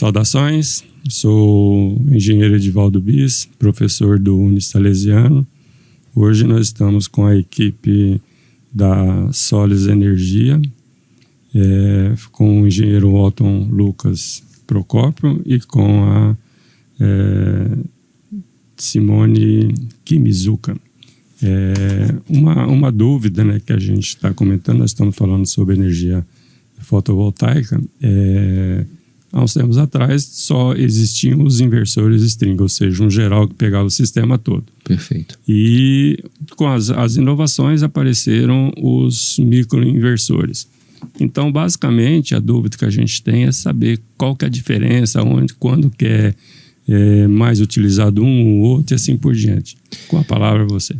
Saudações, sou o engenheiro Edivaldo Bis, professor do Unisalesiano. Hoje nós estamos com a equipe da Solis Energia, com o engenheiro Otton Lucas Procópio e com a Simone Kimizuka. Uma dúvida, né, que a gente está comentando, nós estamos falando sobre energia fotovoltaica. Há uns tempos atrás só existiam os inversores string, ou seja, um geral que pegava o sistema todo. Perfeito. E com as inovações apareceram os microinversores. Então, basicamente, a dúvida que a gente tem é saber qual que é a diferença, onde, quando que é mais utilizado um ou outro e assim por diante. Com a palavra você.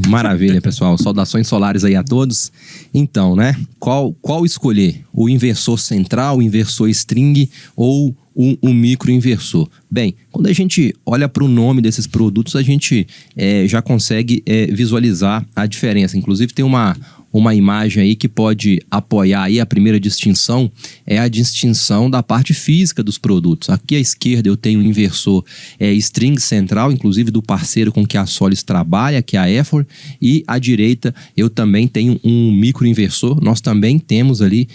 Maravilha, pessoal. Saudações solares aí a todos. Então, né? Qual escolher? O inversor central, o inversor string ou o microinversor? Bem, quando a gente olha para o nome desses produtos, a gente já consegue visualizar a diferença. Inclusive, tem uma imagem aí que pode apoiar aí a primeira distinção, é a distinção da parte física dos produtos. Aqui à esquerda eu tenho o inversor string central, inclusive do parceiro com que a Solis trabalha, que é a Efor, e à direita eu também tenho um microinversor. Nós também temos ali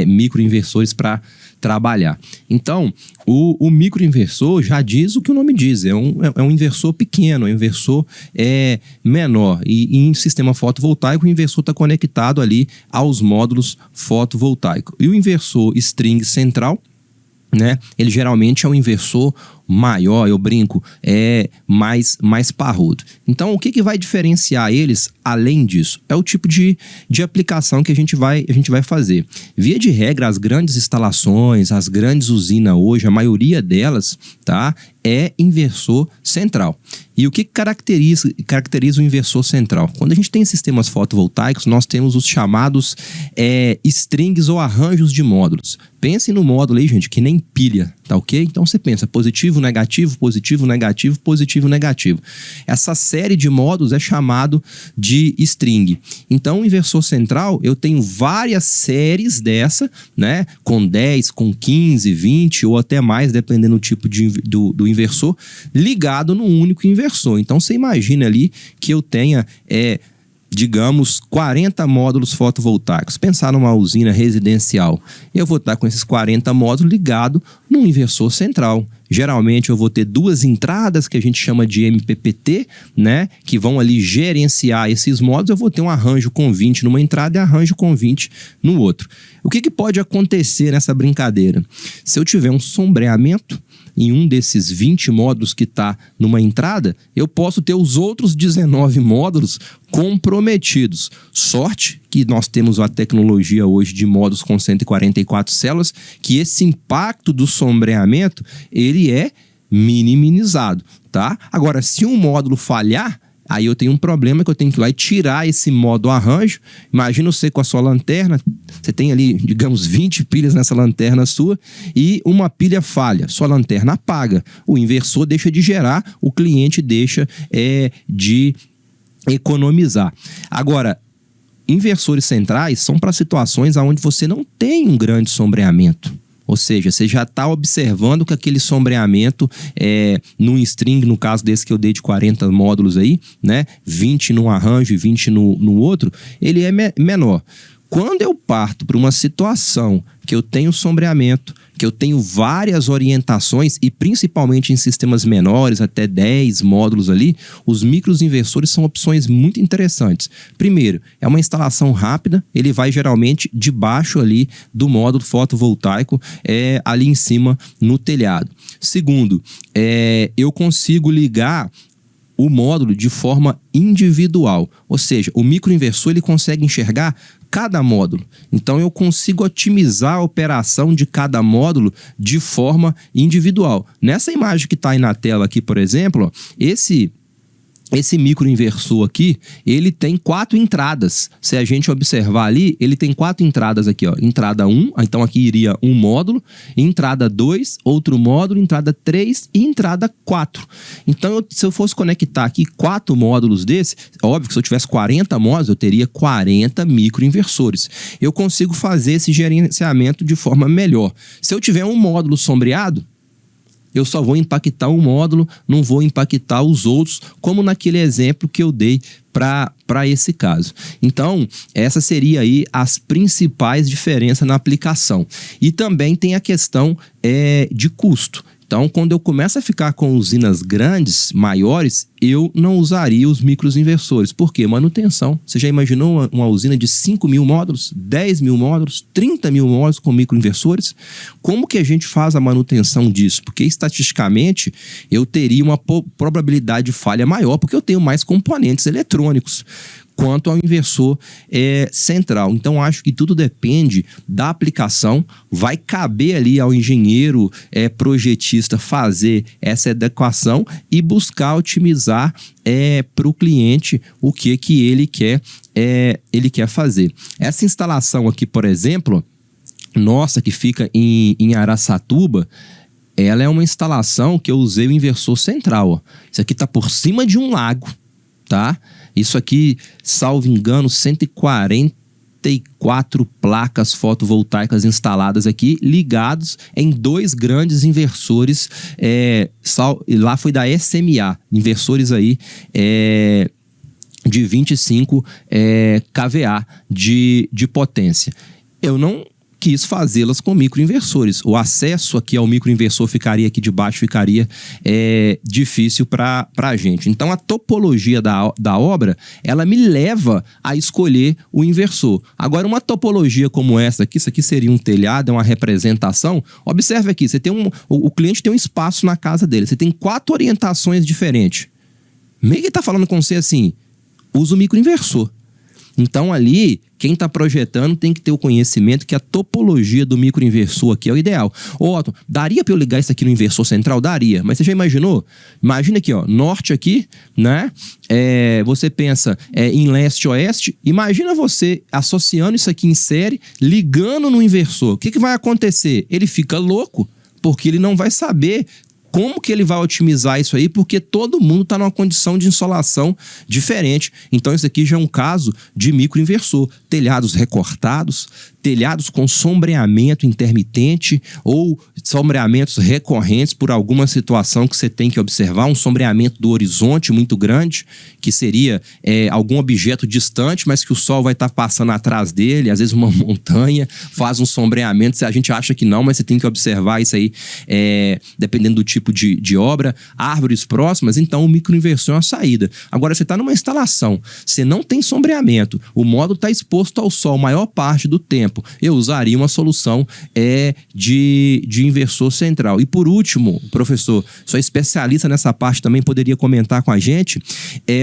microinversores para trabalhar. Então, o microinversor já diz o que o nome diz, é um inversor pequeno, é um inversor menor. E em sistema fotovoltaico, o inversor está conectado ali aos módulos fotovoltaicos. E o inversor string central, né, ele geralmente é um inversor maior, eu brinco, mais parrudo. Então, o que vai diferenciar eles, além disso? É o tipo de aplicação que a gente vai fazer. Via de regra, as grandes instalações, as grandes usinas hoje, a maioria delas, tá, é inversor central. E o que caracteriza o inversor central? Quando a gente tem sistemas fotovoltaicos, nós temos os chamados strings ou arranjos de módulos. Pensem no módulo aí, gente, que nem pilha, tá ok? Então você pensa positivo, negativo, positivo, negativo, positivo, negativo. Essa série de módulos é chamado de string. Então o inversor central, eu tenho várias séries dessa, né? Com 10, com 15, 20 ou até mais, dependendo do tipo do inversor, ligado num único inversor. Então você imagina ali que eu tenha digamos, 40 módulos fotovoltaicos. Pensar numa usina residencial. Eu vou estar com esses 40 módulos ligados num inversor central. Geralmente eu vou ter duas entradas que a gente chama de MPPT, né? Que vão ali gerenciar esses módulos. Eu vou ter um arranjo com 20 numa entrada e arranjo com 20 no outro. O que pode acontecer nessa brincadeira? Se eu tiver um sombreamento em um desses 20 módulos que está numa entrada, eu posso ter os outros 19 módulos comprometidos. Sorte que nós temos a tecnologia hoje de módulos com 144 células, que esse impacto do sombreamento, ele é minimizado, tá? Agora, se um módulo falhar, aí eu tenho um problema que eu tenho que ir lá e tirar esse modo arranjo. Imagina você com a sua lanterna, você tem ali, digamos, 20 pilhas nessa lanterna sua e uma pilha falha, sua lanterna apaga, o inversor deixa de gerar, o cliente deixa de economizar. Agora, inversores centrais são para situações onde você não tem um grande sombreamento. Ou seja, você já está observando que aquele sombreamento num string, no caso desse que eu dei de 40 módulos aí, né? 20 num arranjo e 20 no outro, ele é menor. Quando eu parto para uma situação que eu tenho sombreamento, que eu tenho várias orientações e principalmente em sistemas menores, até 10 módulos ali, os microinversores são opções muito interessantes. Primeiro, é uma instalação rápida, ele vai geralmente debaixo ali do módulo fotovoltaico, ali em cima no telhado. Segundo, eu consigo ligar o módulo de forma individual, ou seja, o microinversor ele consegue enxergar cada módulo. Então eu consigo otimizar a operação de cada módulo de forma individual. Nessa imagem que está aí na tela aqui, por exemplo, ó, esse microinversor aqui, ele tem 4 entradas. Se a gente observar ali, ele tem 4 entradas aqui, ó. Entrada 1, então aqui iria um módulo. Entrada 2, outro módulo. Entrada 3 e entrada 4. Então, se eu fosse conectar aqui 4 módulos desse, óbvio que se eu tivesse 40 módulos, eu teria 40 microinversores. Eu consigo fazer esse gerenciamento de forma melhor. Se eu tiver um módulo sombreado, eu só vou impactar um módulo, não vou impactar os outros, como naquele exemplo que eu dei para esse caso. Então, essa seria aí as principais diferenças na aplicação. E também tem a questão de custo. Então, quando eu começo a ficar com usinas grandes, maiores, eu não usaria os microinversores. Por quê? Manutenção. Você já imaginou uma usina de 5 mil módulos, 10 mil módulos, 30 mil módulos com microinversores? Como que a gente faz a manutenção disso? Porque, estatisticamente, eu teria uma probabilidade de falha maior, porque eu tenho mais componentes eletrônicos quanto ao inversor central. Então, acho que tudo depende da aplicação. Vai caber ali ao engenheiro projetista fazer essa adequação e buscar otimizar para o cliente o que ele quer fazer. Essa instalação aqui, por exemplo, nossa, que fica em Araçatuba, ela é uma instalação que eu usei o inversor central. Ó. Isso aqui está por cima de um lago, tá? Isso aqui, salvo engano, 144 placas fotovoltaicas instaladas aqui, ligados em 2 grandes inversores. Lá foi da SMA, inversores aí de 25 kVA de potência. Eu não quis fazê-las com microinversores. O acesso aqui ao microinversor ficaria aqui de baixo, ficaria difícil para a gente. Então, a topologia da obra, ela me leva a escolher o inversor. Agora, uma topologia como essa aqui, isso aqui seria um telhado, é uma representação. Observe aqui, você tem o cliente tem um espaço na casa dele, você tem 4 orientações diferentes. Meio que está falando com você assim, usa o microinversor. Então, ali, quem está projetando tem que ter o conhecimento que a topologia do microinversor aqui é o ideal. Otto, daria para eu ligar isso aqui no inversor central? Daria. Mas você já imaginou? Imagina aqui, ó, norte aqui, né? Você pensa em leste-oeste. Imagina você associando isso aqui em série, ligando no inversor. O que vai acontecer? Ele fica louco, porque ele não vai saber como que ele vai otimizar isso aí, porque todo mundo está numa condição de insolação diferente. Então, isso aqui já é um caso de microinversor. Telhados recortados, telhados com sombreamento intermitente ou sombreamentos recorrentes por alguma situação que você tem que observar, um sombreamento do horizonte muito grande, que seria algum objeto distante, mas que o sol vai estar passando atrás dele, às vezes uma montanha, faz um sombreamento, a gente acha que não, mas você tem que observar isso aí, dependendo do tipo de obra, árvores próximas, então o microinversor é uma saída. Agora, você está numa instalação, você não tem sombreamento, o módulo está exposto ao sol a maior parte do tempo, eu usaria uma solução de inversor central. E por último, professor, sou especialista nessa parte também, poderia comentar com a gente,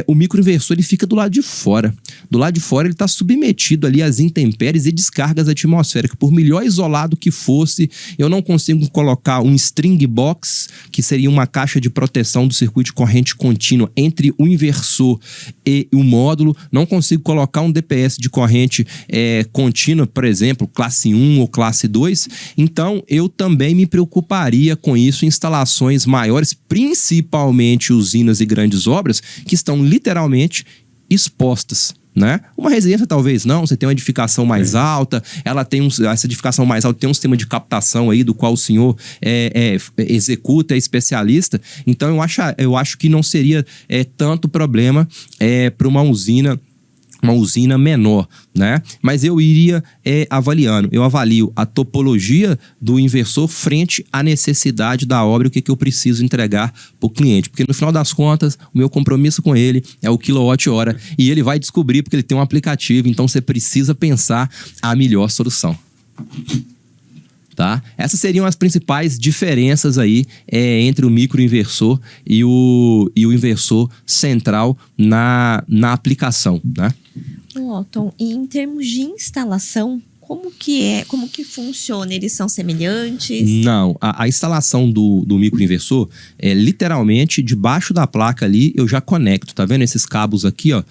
o microinversor ele fica do lado de fora. Do lado de fora ele está submetido ali às intempéries e descargas atmosféricas. Por melhor isolado que fosse, eu não consigo colocar um string box, que seria uma caixa de proteção do circuito de corrente contínua entre o inversor e o módulo. Não consigo colocar um DPS de corrente contínua, por exemplo, classe 1 ou classe 2. Então, eu também me preocuparia com isso em instalações maiores, principalmente usinas e grandes obras, que estão literalmente expostas. Né? Uma residência talvez não, você tem uma edificação mais alta, essa edificação mais alta tem um sistema de captação aí do qual o senhor executa, é especialista, então eu acho que não seria tanto problema para uma usina menor, né? Mas eu iria avaliando. Eu avalio a topologia do inversor frente à necessidade da obra, o que eu preciso entregar para o cliente. Porque no final das contas, o meu compromisso com ele é o quilowatt-hora e ele vai descobrir porque ele tem um aplicativo, então você precisa pensar a melhor solução. Tá? Essas seriam as principais diferenças aí entre o microinversor e o inversor central na aplicação, né? Otton, e em termos de instalação, como que funciona? Eles são semelhantes? Não, a instalação do microinversor literalmente debaixo da placa ali eu já conecto, tá vendo esses cabos aqui, ó?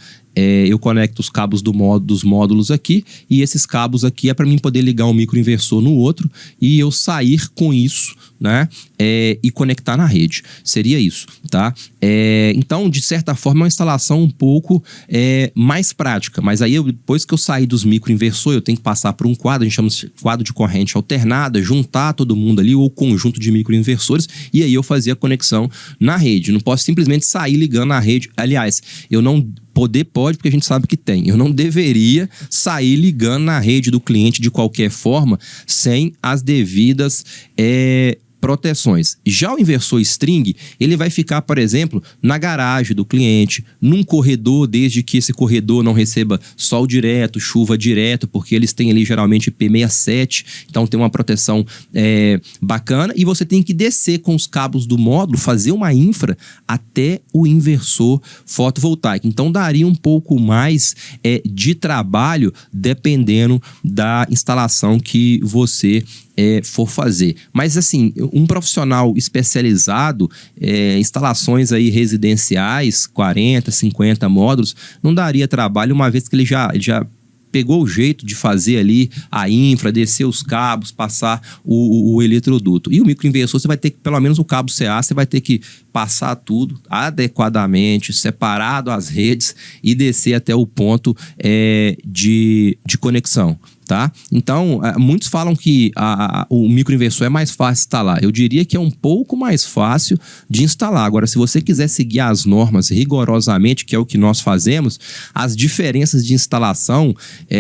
eu conecto os cabos dos módulos aqui, e esses cabos aqui é para mim poder ligar um microinversor no outro e eu sair com isso, né? E conectar na rede. Seria isso, tá? Então, de certa forma, é uma instalação um pouco mais prática. Mas aí, depois que eu sair dos microinversores, eu tenho que passar por um quadro, a gente chama de quadro de corrente alternada, juntar todo mundo ali, ou conjunto de microinversores, e aí eu fazer a conexão na rede. Não posso simplesmente sair ligando na rede. Aliás, eu não... Pode, porque a gente sabe que tem. Eu não deveria sair ligando na rede do cliente de qualquer forma, sem as devidas proteções. Já o inversor string, ele vai ficar, por exemplo, na garagem do cliente, num corredor, desde que esse corredor não receba sol direto, chuva direto, porque eles têm ali geralmente IP67, então tem uma proteção bacana, e você tem que descer com os cabos do módulo, fazer uma infra até o inversor fotovoltaico. Então daria um pouco mais de trabalho, dependendo da instalação que você for fazer. Mas assim, um profissional especializado, instalações aí residenciais, 40, 50 módulos, não daria trabalho, uma vez que ele já pegou o jeito de fazer ali a infra, descer os cabos, passar o eletroduto. E o microinversor, você vai ter que, pelo menos o cabo CA, você vai ter que passar tudo adequadamente, separado as redes e descer até o ponto de conexão. Tá? Então, muitos falam que o microinversor é mais fácil de instalar. Eu diria que é um pouco mais fácil de instalar. Agora, se você quiser seguir as normas rigorosamente, que é o que nós fazemos, as diferenças de instalação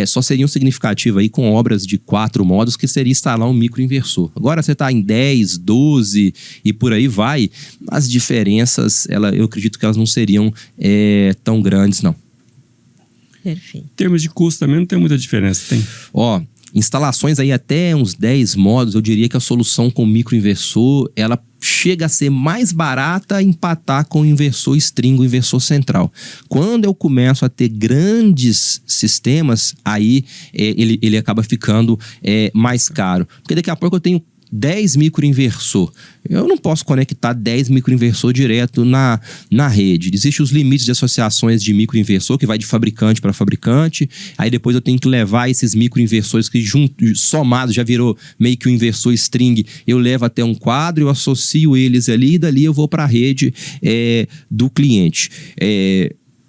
só seriam significativas aí com obras de 4 módulos, que seria instalar um microinversor. Agora, você está em 10, 12 e por aí vai, as diferenças, eu acredito que elas não seriam tão grandes, não. Perfeito. Em termos de custo também não tem muita diferença, tem? Instalações aí até uns 10 módulos, eu diria que a solução com microinversor, ela chega a ser mais barata a empatar com o inversor string, o inversor central. Quando eu começo a ter grandes sistemas, aí ele acaba ficando mais caro. Porque daqui a pouco eu tenho 10 microinversor. Eu não posso conectar 10 microinversor direto na rede. Existem os limites de associações de microinversor, que vai de fabricante para fabricante. Aí depois eu tenho que levar esses microinversores que somados já virou meio que um inversor string. Eu levo até um quadro, eu associo eles ali e dali eu vou para a rede do cliente.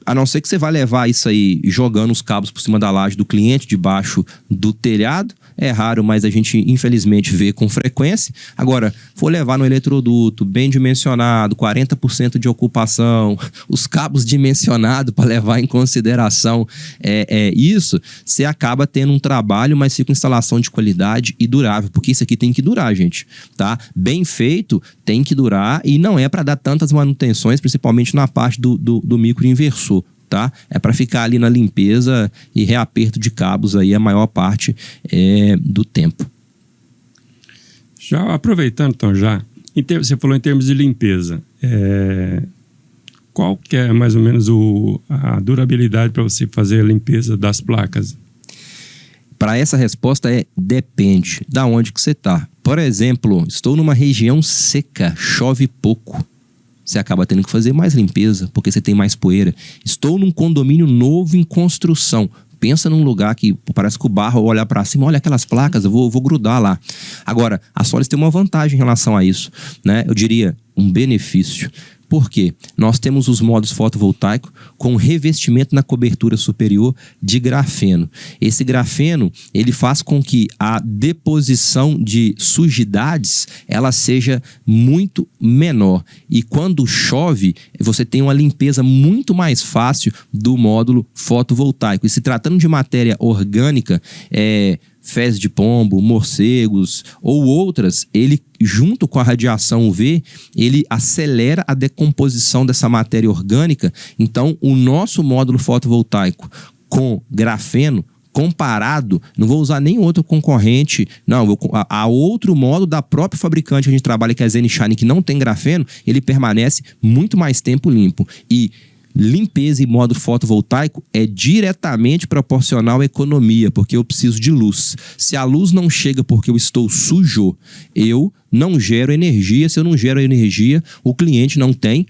A não ser que você vá levar isso aí jogando os cabos por cima da laje do cliente, debaixo do telhado. É raro, mas a gente infelizmente vê com frequência. Agora, for levar no eletroduto, bem dimensionado, 40% de ocupação, os cabos dimensionados para levar em consideração isso, você acaba tendo um trabalho, mas fica uma instalação de qualidade e durável, porque isso aqui tem que durar, gente, tá? Bem feito, tem que durar e não é para dar tantas manutenções, principalmente na parte do microinversor. Tá? É para ficar ali na limpeza e reaperto de cabos aí a maior parte do tempo. Já aproveitando, então, você falou em termos de limpeza. Qual que é mais ou menos a durabilidade para você fazer a limpeza das placas? Para essa resposta depende da onde que você está. Por exemplo, estou numa região seca, chove pouco. Você acaba tendo que fazer mais limpeza, porque você tem mais poeira. Estou num condomínio novo em construção. Pensa num lugar que parece que o barro, olhar para cima, olha aquelas placas, eu vou grudar lá. Agora, a Solis tem uma vantagem em relação a isso, né? Eu diria um benefício. Por quê? Nós temos os módulos fotovoltaicos com revestimento na cobertura superior de grafeno. Esse grafeno, ele faz com que a deposição de sujidades ela seja muito menor. E quando chove, você tem uma limpeza muito mais fácil do módulo fotovoltaico. E se tratando de matéria orgânica, fezes de pombo, morcegos ou outras, ele junto com a radiação UV, ele acelera a decomposição dessa matéria orgânica. Então, o nosso módulo fotovoltaico com grafeno, comparado, não vou usar nem outro concorrente, não, a outro módulo da própria fabricante que a gente trabalha, que é a Zenshine, que não tem grafeno, ele permanece muito mais tempo limpo. E limpeza e módulo fotovoltaico é diretamente proporcional à economia, porque eu preciso de luz. Se a luz não chega porque eu estou sujo, eu não gero energia. Se eu não gero energia, o cliente não tem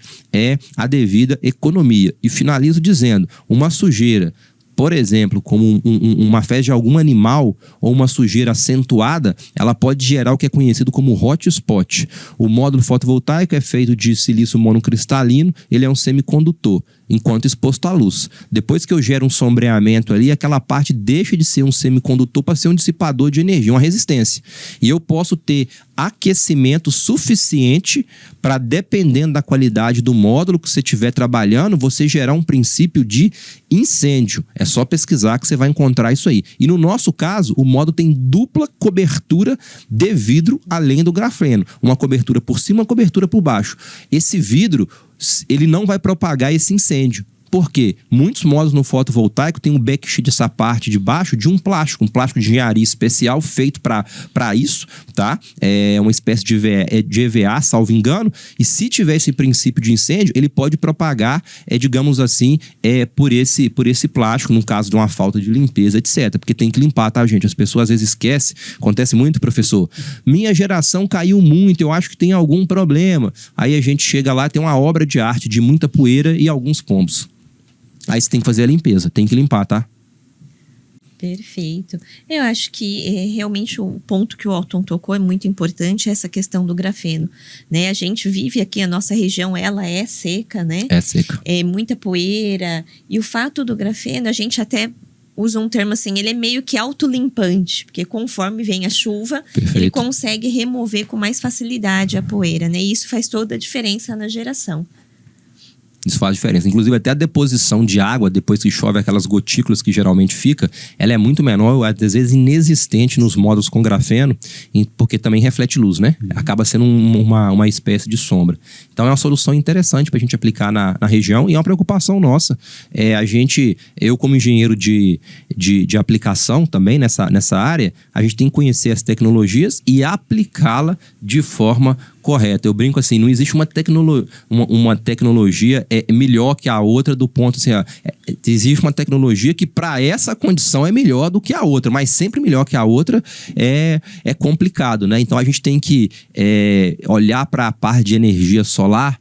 a devida economia. E finalizo dizendo, uma sujeira, por exemplo, como uma fezes de algum animal ou uma sujeira acentuada, ela pode gerar o que é conhecido como hotspot. O módulo fotovoltaico é feito de silício monocristalino, ele é um semicondutor, enquanto exposto à luz. Depois que eu gero um sombreamento ali, aquela parte deixa de ser um semicondutor para ser um dissipador de energia, uma resistência. E eu posso ter aquecimento suficiente para, dependendo da qualidade do módulo que você estiver trabalhando, você gerar um princípio de incêndio. É só pesquisar que você vai encontrar isso aí. E no nosso caso, o módulo tem dupla cobertura de vidro além do grafeno. Uma cobertura por cima, uma cobertura por baixo. Esse vidro, ele não vai propagar esse incêndio. Por quê? Muitos módulos no fotovoltaico tem um backsheet, essa parte de baixo, de um plástico de engenharia especial feito para isso, tá? É uma espécie de EVA, salvo engano, e se tiver esse princípio de incêndio, ele pode propagar, digamos assim, por esse plástico, no caso de uma falta de limpeza, etc. Porque tem que limpar, tá, gente? As pessoas às vezes esquecem, acontece muito, professor. Minha geração caiu muito, eu acho que tem algum problema. Aí a gente chega lá, tem uma obra de arte de muita poeira e alguns pombos. Aí você tem que fazer a limpeza, tem que limpar, tá? Perfeito. Eu acho que realmente o ponto que o Alton tocou é muito importante, essa questão do grafeno, né? A gente vive aqui, a nossa região, ela é seca, né? É seca. É muita poeira. E o fato do grafeno, a gente até usa um termo assim, ele é meio que autolimpante, porque conforme vem a chuva, Perfeito. Ele consegue remover com mais facilidade a poeira, né? E isso faz toda a diferença na geração. Isso faz diferença. Inclusive, até a deposição de água, depois que chove, aquelas gotículas que geralmente fica, ela é muito menor, às vezes inexistente nos módulos com grafeno, porque também reflete luz, né? Acaba sendo uma espécie de sombra. Então, é uma solução interessante para a gente aplicar na região e é uma preocupação nossa. Eu como engenheiro de aplicação também nessa área, a gente tem que conhecer as tecnologias e aplicá-la de forma correta. Eu brinco assim, não existe uma tecnologia melhor que a outra do ponto assim, existe uma tecnologia que para essa condição é melhor do que a outra, mas sempre melhor que a outra é complicado, né? Então a gente tem que olhar para a parte de energia solar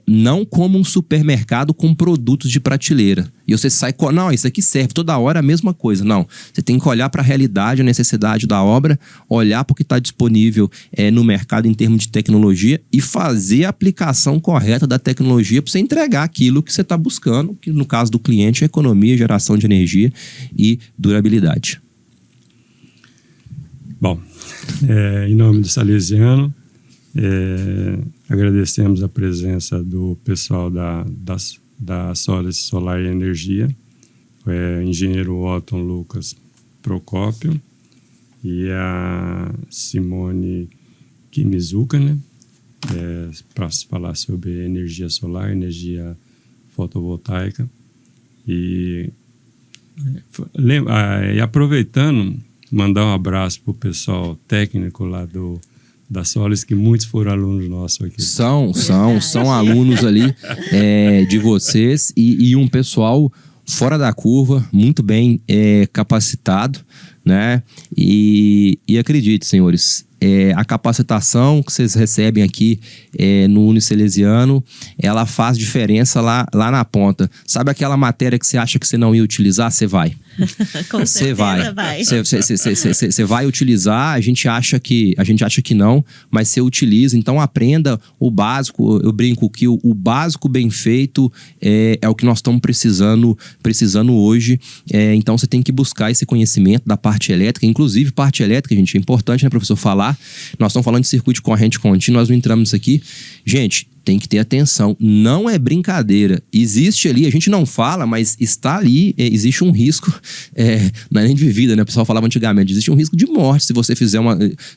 não como um supermercado com produtos de prateleira. E você sai com, não, isso aqui serve toda hora a mesma coisa. Não, você tem que olhar para a realidade, a necessidade da obra, olhar para o que está disponível no mercado em termos de tecnologia e fazer a aplicação correta da tecnologia para você entregar aquilo que você está buscando, que no caso do cliente é economia, geração de energia e durabilidade. Bom, em nome do Salesiano, agradecemos a presença do pessoal da Solis Solar e Energia, engenheiro Otton Lucas Procópio e a Simone Kimizuka, né? Para falar sobre energia solar, energia fotovoltaica. E aproveitando, mandar um abraço para o pessoal técnico lá da Solis, que muitos foram alunos nossos aqui. São alunos ali de vocês e um pessoal fora da curva, muito bem capacitado, né? E acredite, senhores, a capacitação que vocês recebem aqui no Unisalesiano, ela faz diferença lá na ponta. Sabe aquela matéria que você acha que você não ia utilizar? Você vai. Você vai. Você vai utilizar, a gente acha que não, mas você utiliza. Então aprenda o básico. Eu brinco que o básico bem feito é o que nós estamos precisando hoje. Então você tem que buscar esse conhecimento da parte elétrica, inclusive parte elétrica, gente, é importante, né, professor, falar. Nós estamos falando de circuito de corrente contínua, nós não entramos nisso aqui. Gente, tem que ter atenção, não é brincadeira. Existe ali, a gente não fala, mas está ali, existe um risco, não é nem de vida, né? O pessoal falava antigamente, existe um risco de morte se você fizer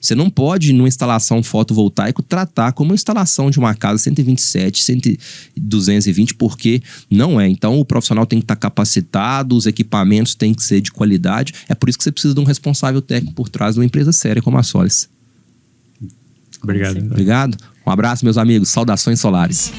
Você não pode, numa instalação fotovoltaica, tratar como uma instalação de uma casa 127, 220, porque não é. Então, o profissional tem que estar capacitado, os equipamentos têm que ser de qualidade. É por isso que você precisa de um responsável técnico por trás de uma empresa séria como a Solis. Obrigado. Obrigado. Um abraço, meus amigos. Saudações solares.